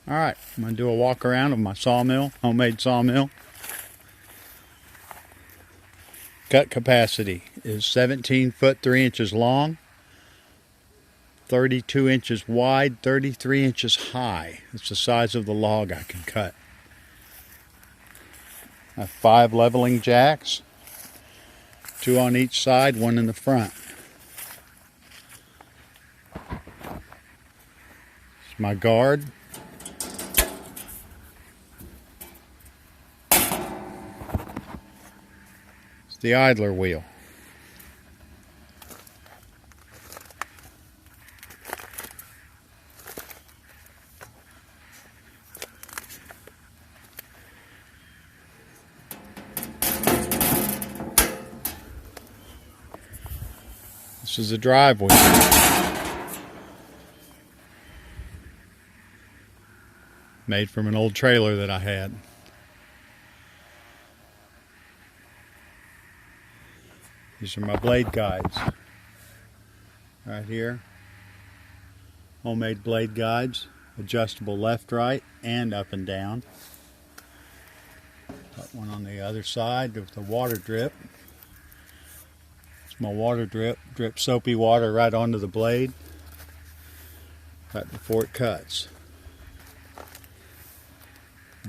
Alright, I'm going to do a walk around of my sawmill, homemade sawmill. Cut capacity is 17 foot 3 inches long, 32 inches wide, 33 inches high. It's the size of the log I can cut. I have 5 leveling jacks, 2 on each side, 1 in the front. It's my guard. It's the idler wheel. This is the drive wheel. Made from an old trailer that I had. These are my blade guides. Right here. Homemade blade guides. Adjustable left, right, and up and down. Got one on the other side with the water drip. My water drip soapy water right onto the blade right before it cuts.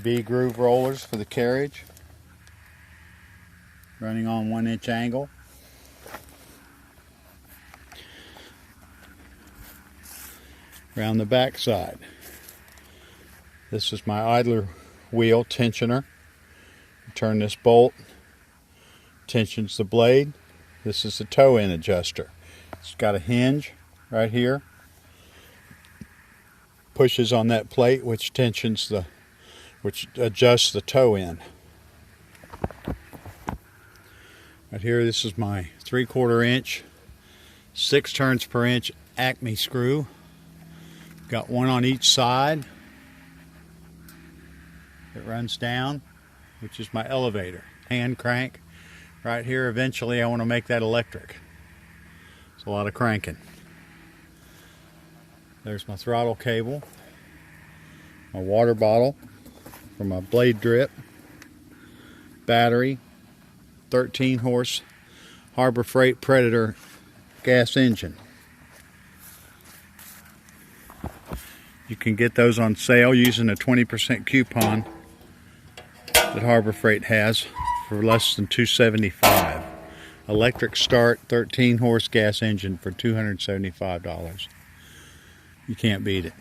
B groove rollers for the carriage, running on 1 inch angle. Around the back side, this is my idler wheel tensioner. Turn this bolt, tensions the blade. This is the toe-in adjuster. It's got a hinge right here. Pushes on that plate, which adjusts the toe-in. Right here, this is my 3/4 inch, 6 turns per inch Acme screw. Got 1 on each side. It runs down, which is my elevator. Hand crank. Right here, eventually I want to make that electric. It's a lot of cranking. There's my throttle cable, my water bottle for my blade drip, battery, 13 horse Harbor Freight Predator gas engine. You can get those on sale using a 20% coupon that Harbor Freight has for less than $275. Electric start 13 horse gas engine for $275. You can't beat it.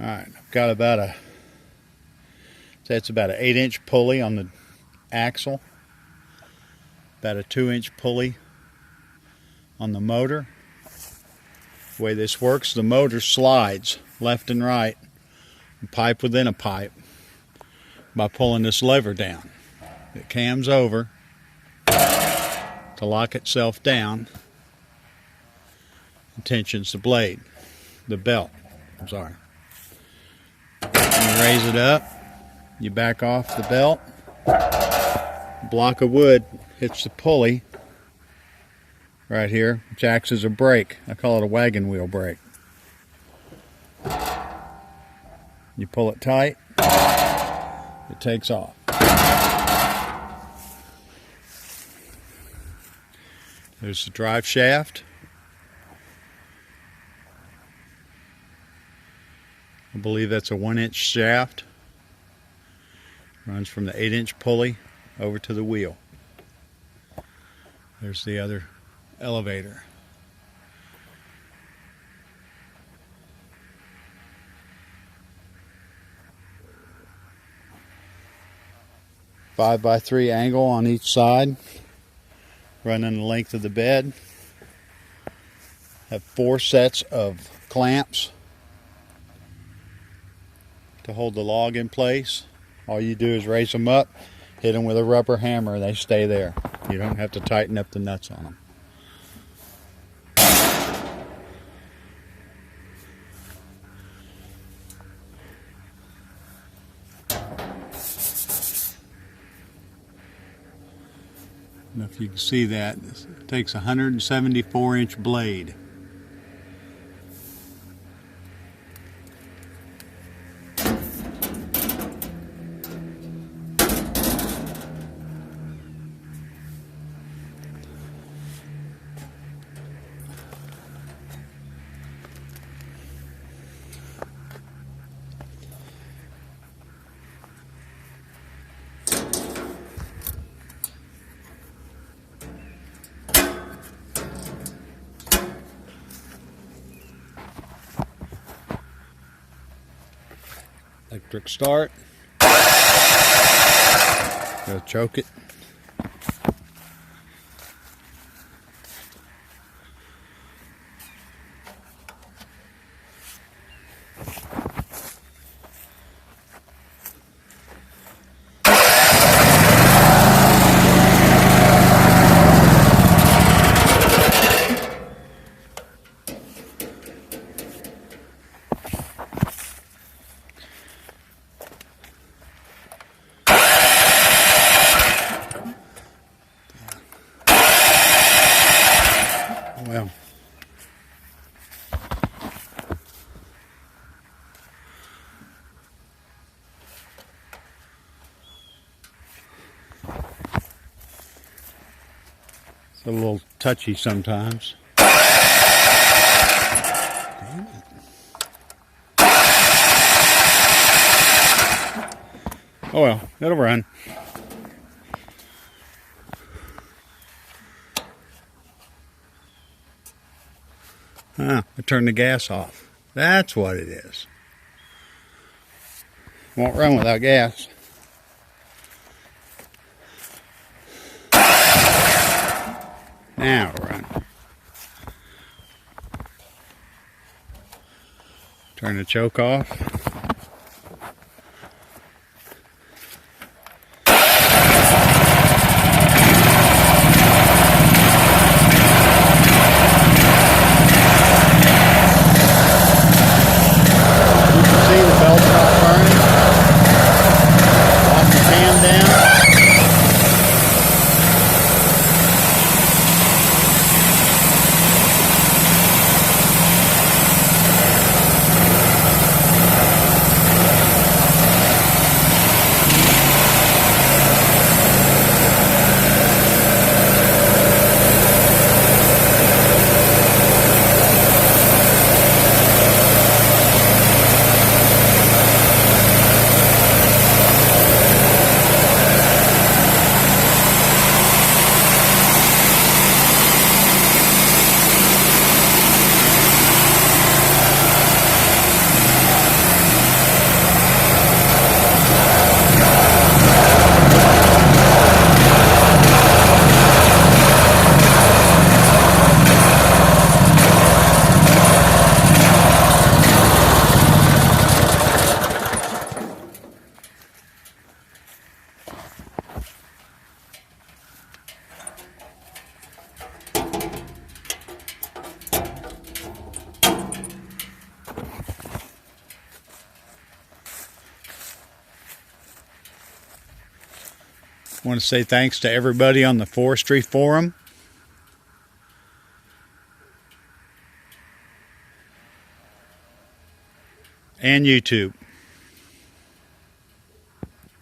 Alright, I've got about an 8 inch pulley on the axle, about a 2 inch pulley on the motor. The way this works, the motor slides left and right, a pipe within a pipe, by pulling this lever down. It cams over to lock itself down and tensions the blade, the belt, I'm sorry. You raise it up, you back off the belt, a block of wood hits the pulley right here, which acts as a brake. I call it a wagon wheel brake. You pull it tight, it takes off. There's the drive shaft. I believe that's a 1 inch shaft. Runs from the 8 inch pulley over to the wheel. There's the other elevator. Five by 3 angle on each side, running the length of the bed. Have 4 sets of clamps to hold the log in place. All you do is raise them up, hit them with a rubber hammer, and they stay there. You don't have to tighten up the nuts on them. And if you can see that, it takes a 174 inch blade. Electric start. Go choke it. Well, it's a little touchy sometimes. Damn it. Oh well, it'll run. I turned the gas off. That's what it is. Won't run without gas. Now it'll run. Turn the choke off. I want to say thanks to everybody on the forestry forum and YouTube.